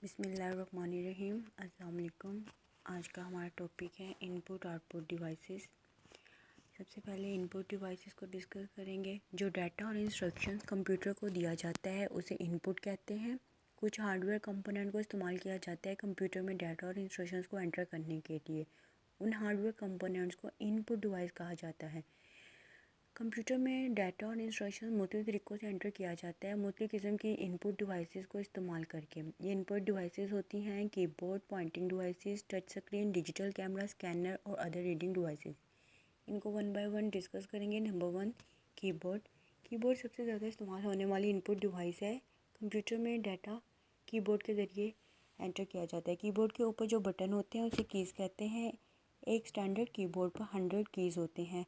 बिस्मिल्लाहिर्रहमानिर्रहीम। अस्सलाम वालेकुम। आज का हमारा टॉपिक है इनपुट आउटपुट डिवाइसेस। सबसे पहले इनपुट डिवाइसेस को डिस्कस करेंगे। जो डाटा और इंस्ट्रक्शंस कंप्यूटर को दिया जाता है उसे इनपुट कहते हैं। कुछ हार्डवेयर कंपोनेंट को इस्तेमाल किया जाता है कंप्यूटर में डाटा और इंस्ट्रक्शंस को एंटर करने के लिए। उन हार्डवेयर कंपोनेंट्स को इनपुट डिवाइस कहा जाता है। कंप्यूटर में डाटा और इंस्ट्रक्शन मुख्तलिफ तरीक़ों से एंटर किया जाता है मुख्तलिफ किस्म की इनपुट डिवाइसेस को इस्तेमाल करके। ये इनपुट डिवाइसेस होती हैं keyboard, pointing devices, touch screen, digital camera, scanner और अदर रीडिंग डिवाइसेस। इनको वन बाय वन डिस्कस करेंगे। Number 1, keyboard. कीबोर्ड सबसे ज़्यादा इस्तेमाल होने वाली इनपुट डिवाइस है। कंप्यूटर में डाटा कीबोर्ड के ज़रिए एंटर किया जाता है। कीबोर्ड के ऊपर जो बटन होते हैं उसे कीज़ कहते हैं। एक स्टैंडर्ड कीबोर्ड पर 100 कीज़ होते हैं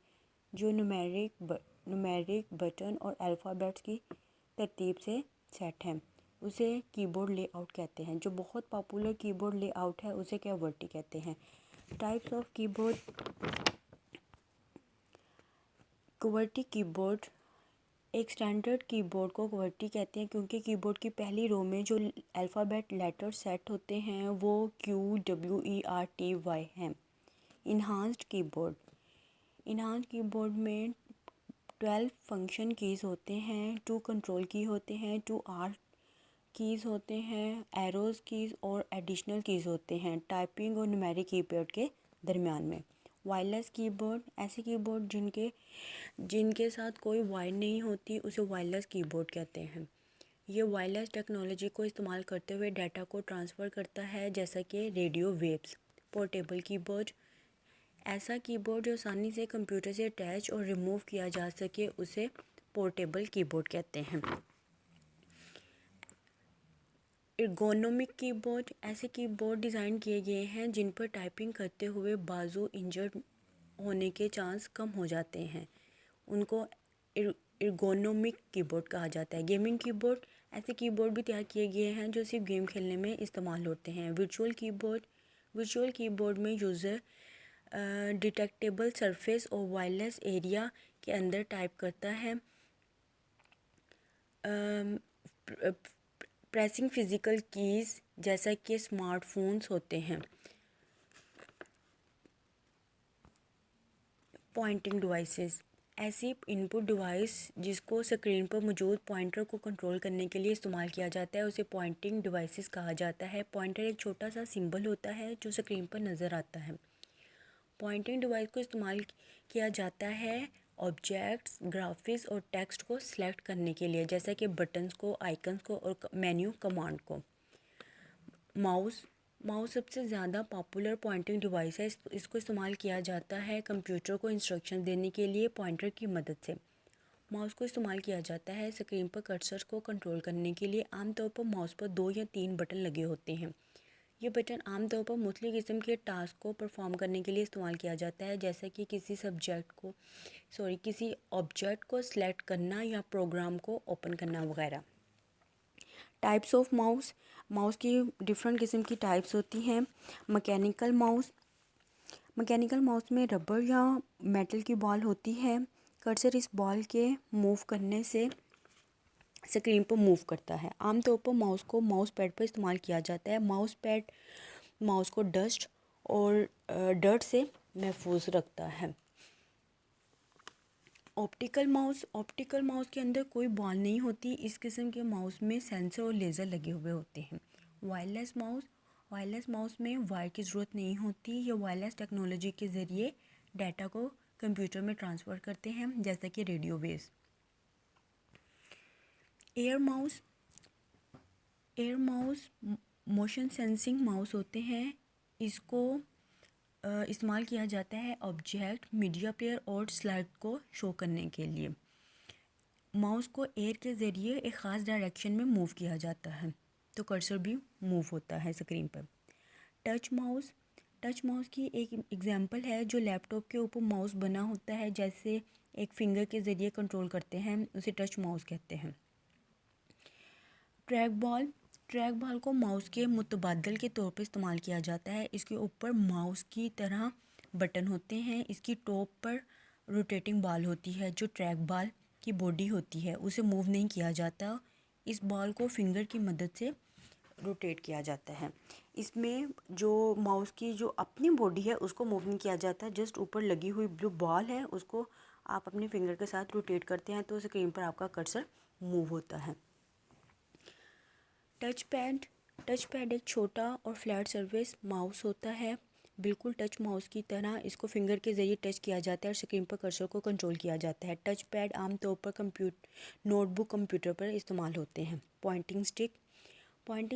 जो न्यूमेरिक बटन और अल्फ़ाबेट्स की तरतीब से सेट हैं। उसे कीबोर्ड लेआउट कहते हैं। जो बहुत पॉपुलर कीबोर्ड लेआउट है उसे QWERTY कहते हैं। Types of keyboard. QWERTY keyboard. एक स्टैंडर्ड कीबोर्ड को QWERTY कहते हैं क्योंकि कीबोर्ड की पहली रो में जो अल्फ़ाबेट लेटर सेट होते हैं वो QWERTY हैं। Enhanced keyboard. इन्हांस्ड कीबोर्ड में 12 फंक्शन कीज़ होते हैं, 2 कंट्रोल की होते हैं, 2 आर्ट कीज़ होते हैं, एरोज़ कीज़ और एडिशनल कीज़ होते हैं टाइपिंग और न्यूमेरिक कीपैड के दरमियान में। Wireless keyboard. ऐसे कीबोर्ड जिनके साथ कोई वायर नहीं होती उसे वायरलेस कीबोर्ड कहते हैं। ये वायरलेस टेक्नोलॉजी को इस्तेमाल करते हुए डाटा को ट्रांसफ़र करता है जैसा कि रेडियो वेव्स। Portable keyboard. ऐसा कीबोर्ड जो आसानी से कंप्यूटर से अटैच और रिमूव किया जा सके उसे पोर्टेबल कीबोर्ड कहते हैं। Ergonomic keyboard. ऐसे कीबोर्ड डिज़ाइन किए गए हैं जिन पर टाइपिंग करते हुए बाजू इंजर्ड होने के चांस कम हो जाते हैं। उनको एर्गोनोमिक कीबोर्ड कहा जाता है। Gaming keyboard. ऐसे कीबोर्ड भी तैयार किए गए हैं जो सिर्फ गेम खेलने में इस्तेमाल होते हैं। Virtual keyboard. वर्चुअल कीबोर्ड में यूज़र डिटेक्टेबल सरफेस और वायरलेस एरिया के अंदर टाइप करता है। प्रेसिंग फिज़िकल कीज़ जैसा कि स्मार्टफोन्स होते हैं। Pointing devices. ऐसी इनपुट डिवाइस जिसको स्क्रीन पर मौजूद पॉइंटर को कंट्रोल करने के लिए इस्तेमाल किया जाता है उसे पॉइंटिंग डिवाइसेस कहा जाता है। पॉइंटर एक छोटा सा सिंबल होता है जो स्क्रीन पर नज़र आता है। पॉइंटिंग डिवाइस को इस्तेमाल किया जाता है ऑब्जेक्ट्स, ग्राफिक्स और टेक्स्ट को सिलेक्ट करने के लिए जैसा कि बटन्स को, आइकन्स को और मेन्यू कमांड को। माउस। माउस सबसे ज़्यादा पॉपुलर पॉइंटिंग डिवाइस है। इसको इस्तेमाल किया जाता है कंप्यूटर को इंस्ट्रक्शन देने के लिए पॉइंटर की मदद से। माउस को इस्तेमाल किया जाता है स्क्रीन पर कर्सर को कंट्रोल करने के लिए। आमतौर पर माउस पर 2 या 3 बटन लगे होते हैं। ये बटन आमतौर पर मुख्तलिफ किस्म के टास्क को परफॉर्म करने के लिए इस्तेमाल किया जाता है जैसे कि किसी ऑब्जेक्ट को सिलेक्ट करना या प्रोग्राम को ओपन करना वगैरह। Types of mouse. माउस की डिफरेंट किस्म की टाइप्स होती हैं। Mechanical mouse. मैकेनिकल माउस में रबर या मेटल की बॉल होती है। कर्सर इस बॉल के मूव करने से स्क्रीन पर मूव करता है। आमतौर पर माउस को माउस पैड पर इस्तेमाल किया जाता है। माउस पैड माउस को डस्ट और डर्ट से महफूज रखता है। Optical mouse. ऑप्टिकल माउस के अंदर कोई बॉल नहीं होती। इस किस्म के माउस में सेंसर और लेज़र लगे हुए होते हैं। Wireless mouse. वायरलेस माउस में वायर की ज़रूरत नहीं होती। ये वायरलेस टेक्नोलॉजी के ज़रिए डाटा को कंप्यूटर में ट्रांसफ़र करते हैं जैसा कि radio waves. Air mouse. Air mouse motion sensing mouse होते हैं। इसको इस्तेमाल किया जाता है ऑब्जेक्ट, मीडिया प्लेयर और स्लाइड को शो करने के लिए। माउस को एयर के ज़रिए एक ख़ास डायरेक्शन में मूव किया जाता है तो कर्सर भी मूव होता है स्क्रीन पर। Touch mouse. टच माउस की एक एग्जांपल है जो लैपटॉप के ऊपर माउस बना होता है जैसे एक फिंगर के ज़रिए कंट्रोल करते हैं उसे टच माउस कहते हैं। Track ball. ट्रैक बॉल को माउस के मुतबादल के तौर पर इस्तेमाल किया जाता है। इसके ऊपर माउस की तरह बटन होते हैं। इसकी टॉप पर रोटेटिंग बॉल होती है जो ट्रैक बॉल की बॉडी होती है, उसे मूव नहीं किया जाता। इस बॉल को फिंगर की मदद से रोटेट किया जाता है। इसमें जो माउस की जो अपनी बॉडी है उसको मूव नहीं किया जाता, जस्ट ऊपर लगी हुई जो बॉल है उसको आप अपने फिंगर के साथ रोटेट करते हैं तो स्क्रीन पर आपका कर्सर मूव होता है। टच पैड एक छोटा और फ्लैट सरफेस माउस होता है। बिल्कुल टच माउस की तरह इसको फिंगर के ज़रिए टच किया जाता है और स्क्रीन पर कर्सर को कंट्रोल किया जाता है। टच पैड आमतौर पर नोटबुक कंप्यूटर पर इस्तेमाल होते हैं। Pointing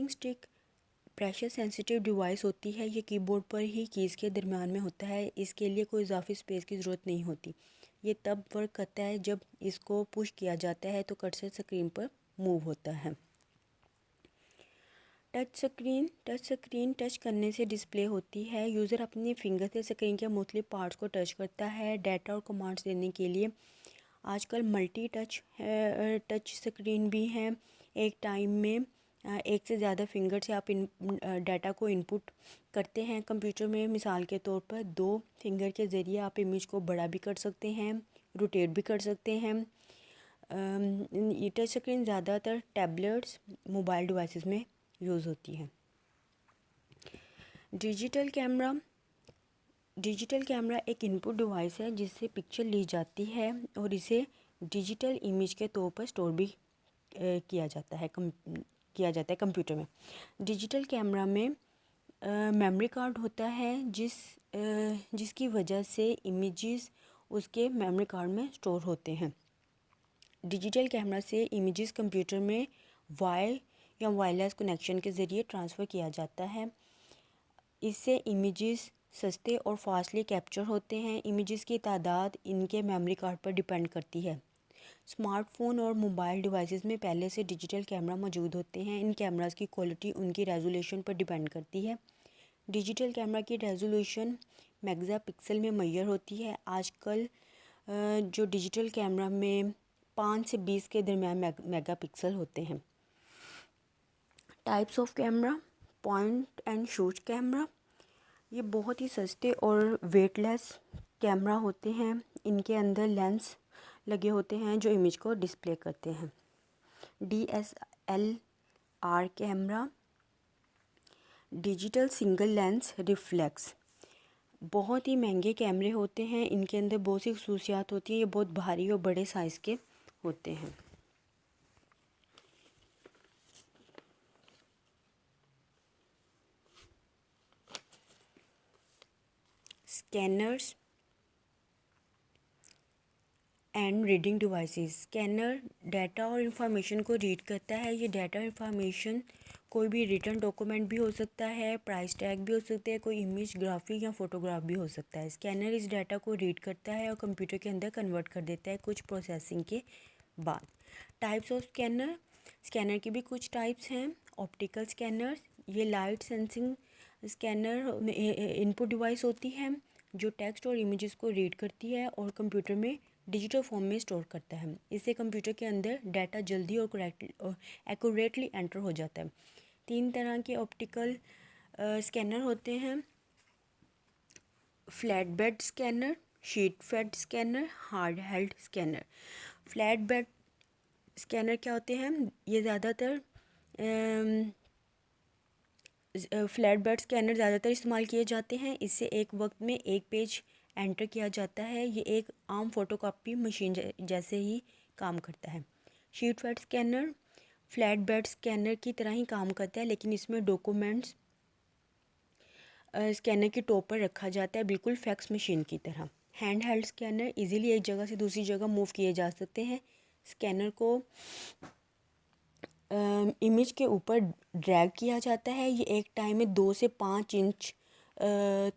stick pressure sensitive device होती है। ये कीबोर्ड पर ही कीज़ के दरमियान में होता है। इसके लिए कोई इजाफी स्पेस की ज़रूरत नहीं होती। ये तब वर्क करता है जब इसको पुश किया जाता है तो कर्सर स्क्रीन पर मूव होता है। टच स्क्रीन टच करने से डिस्प्ले होती है। यूज़र अपनी फिंगर से स्क्रीन के मुख्तलिफ पार्ट्स को टच करता है। डाटा और कमांड्स देने के लिए आजकल मल्टी टच स्क्रीन भी है। एक टाइम में एक से ज़्यादा फिंगर से आप डाटा को इनपुट करते हैं। कंप्यूटर में मिसाल के तौर पर 2 फिंगर के ज़रिए आप इमेज को बड़ा भी कर सकते हैं, रोटेट भी कर सकते हैं। ये टच स्क्रीन ज़्यादातर टैबलेट्स, मोबाइल डिवाइसेस में यूज़ होती है। डिजिटल कैमरा एक इनपुट डिवाइस है जिससे पिक्चर ली जाती है और इसे डिजिटल इमेज के तौर पर स्टोर भी किया जाता है कंप्यूटर में। डिजिटल कैमरा में मेमोरी कार्ड होता है जिसकी वजह से इमेजेस उसके मेमोरी कार्ड में स्टोर होते हैं। डिजिटल कैमरा से इमेजेस कंप्यूटर में वायर या वायरलेस कनेक्शन के ज़रिए ट्रांसफ़र किया जाता है। इससे इमेजेस सस्ते और फास्टली कैप्चर होते हैं। इमेजेस की तादाद इनके मेमोरी कार्ड पर डिपेंड करती है। स्मार्टफ़ोन और मोबाइल डिवाइसेस में पहले से डिजिटल कैमरा मौजूद होते हैं। इन कैमरास की क्वालिटी उनकी रेजोल्यूशन पर डिपेंड करती है। डिजिटल कैमरा की रेजोल्यूशन मेगापिक्सल में मेजर होती है। आजकल जो डिजिटल कैमरा में 5 से 20 के दरमियान मेगापिक्सल होते हैं। Types of camera, point and shoot camera, ये बहुत ही सस्ते और वेटलेस कैमरा होते हैं। इनके अंदर लेंस लगे होते हैं जो इमेज को डिस्प्ले करते हैं। DSLR camera, digital single lens reflex, बहुत ही महंगे कैमरे होते हैं। इनके अंदर बहुत सी खसूसियात होती हैं। ये बहुत भारी और बड़े साइज़ के होते हैं। Scanners and reading devices, scanner data और इंफॉर्मेशन को रीड करता है। ये डाटा इंफॉर्मेशन कोई भी रिटन डॉक्यूमेंट भी हो सकता है, प्राइस टैग भी हो सकता है, कोई इमेज, ग्राफिक या फोटोग्राफ भी हो सकता है। स्कैनर इस डाटा को रीड करता है और कंप्यूटर के अंदर कन्वर्ट कर देता है कुछ प्रोसेसिंग के बाद। टाइप्स ऑफ स्कैनर की भी कुछ टाइप्स हैं। ऑप्टिकल स्कैनर, ये light sensing scanner input device होती है जो टेक्स्ट और इमेजेस को रीड करती है और कंप्यूटर में डिजिटल फॉर्म में स्टोर करता है। इससे कंप्यूटर के अंदर डाटा जल्दी और एक्यूरेटली एंटर हो जाता है। 3 तरह के ऑप्टिकल स्कैनर होते हैं। Flatbed scanner, sheet fed scanner, handheld scanner. Flatbed scanner क्या होते हैं? ये ज़्यादातर फ्लैट बेड स्कैनर ज़्यादातर इस्तेमाल किए जाते हैं। इससे एक वक्त में एक पेज एंटर किया जाता है। ये एक आम फोटोकॉपी मशीन जैसे ही काम करता है। Sheet fed scanner flatbed scanner की तरह ही काम करता है, लेकिन इसमें डॉक्यूमेंट्स स्कैनर की टॉप पर रखा जाता है, बिल्कुल फैक्स मशीन की तरह। हैंड हेल्ड स्कैनर इजीली एक जगह से दूसरी जगह मूव किए जा सकते हैं। स्कैनर को इमेज के ऊपर ड्रैग किया जाता है। ये एक टाइम में 2 से 5 इंच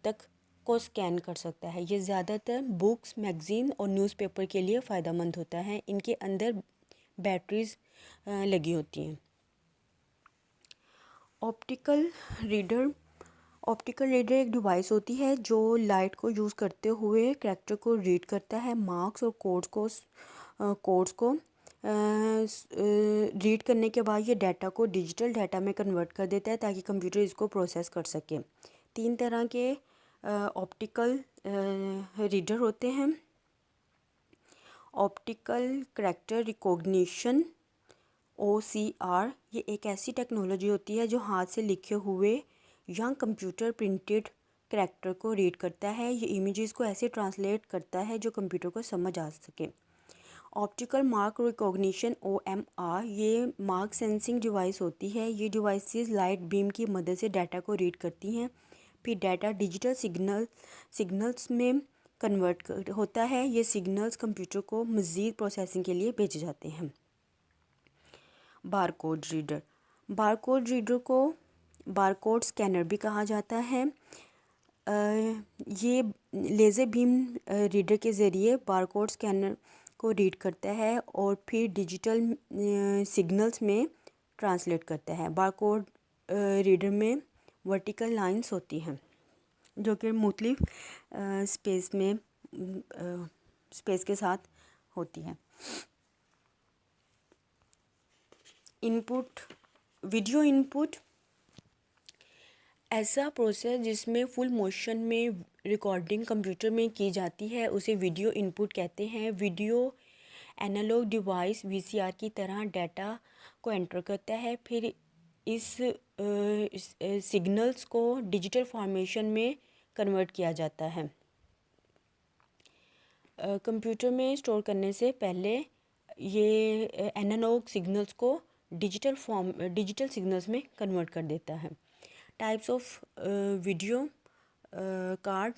तक को स्कैन कर सकता है। ये ज़्यादातर बुक्स, मैगज़ीन और न्यूज़पेपर के लिए फ़ायदेमंद होता है। इनके अंदर बैटरीज लगी होती हैं। ऑप्टिकल रीडर एक डिवाइस होती है जो लाइट को यूज़ करते हुए कैरेक्टर को रीड करता है। मार्क्स और कोड्स को रीड करने के बाद ये डाटा को डिजिटल डाटा में कन्वर्ट कर देता है ताकि कंप्यूटर इसको प्रोसेस कर सके। 3 तरह के ऑप्टिकल रीडर होते हैं। ऑप्टिकल कैरेक्टर रिकॉग्निशन OCR ये एक ऐसी टेक्नोलॉजी होती है जो हाथ से लिखे हुए या कंप्यूटर प्रिंटेड करैक्टर को रीड करता है। ये इमेजेस को ऐसे ट्रांसलेट करता है जो कंप्यूटर को समझ आ सके। ऑप्टिकल मार्क रिकॉग्निशन OMR ये मार्क सेंसिंग डिवाइस होती है। ये डिवाइसेस लाइट बीम की मदद से डाटा को रीड करती हैं, फिर डाटा डिजिटल सिग्नल्स में कन्वर्ट होता है। ये सिग्नल्स कंप्यूटर को मज़ीद प्रोसेसिंग के लिए भेजे जाते हैं। बारकोड रीडर को बारकोड स्कैनर भी कहा जाता है। ये लेज़र बीम रीडर के ज़रिए बारकोड स्कैनर को रीड करता है और फिर डिजिटल सिग्नल्स में ट्रांसलेट करता है। बारकोड रीडर में वर्टिकल लाइंस होती हैं जो कि मुख्तलिफ स्पेस के साथ होती हैं। वीडियो इनपुट ऐसा प्रोसेस जिसमें फुल मोशन में रिकॉर्डिंग कंप्यूटर में की जाती है उसे वीडियो इनपुट कहते हैं। वीडियो एनालॉग डिवाइस VCR की तरह डाटा को एंटर करता है, फिर इस सिग्नल्स को डिजिटल फॉर्मेशन में कन्वर्ट किया जाता है। कंप्यूटर में स्टोर करने से पहले ये एनालॉग सिग्नल्स को डिजिटल सिग्नल्स में कन्वर्ट कर देता है। टाइप्स ऑफ वीडियो कार्ड,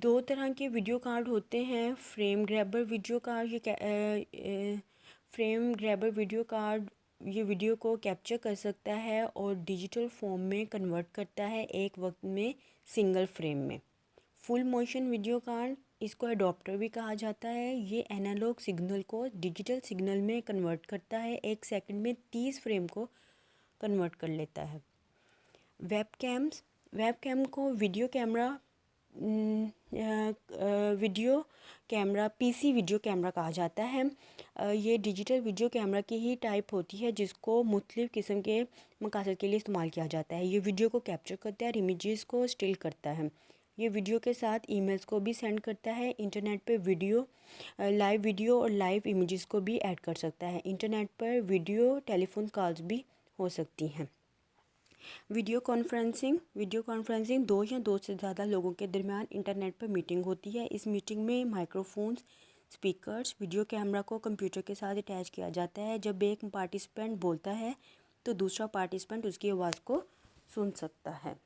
दो तरह के वीडियो कार्ड होते हैं। Frame grabber video card, frame grabber video card ये वीडियो को कैप्चर कर सकता है और डिजिटल फॉर्म में कन्वर्ट करता है एक वक्त में सिंगल फ्रेम में। फुल मोशन वीडियो कार्ड, इसको एडोप्टर भी कहा जाता है, ये एनालॉग सिग्नल को डिजिटल सिग्नल में कन्वर्ट करता है, एक सेकंड में 30 फ्रेम को कन्वर्ट कर लेता है। वेबकैम को video camera PC video camera कहा जाता है। ये डिजिटल वीडियो कैमरा की ही टाइप होती है जिसको मुख्तलिफ़ किस्म के मकासद के लिए इस्तेमाल किया जाता है। ये वीडियो को कैप्चर करता है और इमेजेस को स्टिल करता है। ये वीडियो के साथ ईमेल्स को भी सेंड करता है। इंटरनेट पे लाइव वीडियो और लाइव इमेजेस को भी ऐड कर सकता है। इंटरनेट पर वीडियो टेलीफोन कॉल्स भी हो सकती हैं। वीडियो कॉन्फ्रेंसिंग दो या दो से ज़्यादा लोगों के दरमियान इंटरनेट पर मीटिंग होती है। इस मीटिंग में माइक्रोफोन्स, स्पीकर्स, वीडियो कैमरा को कंप्यूटर के साथ अटैच किया जाता है। जब एक पार्टिसिपेंट बोलता है तो दूसरा पार्टिसिपेंट उसकी आवाज़ को सुन सकता है।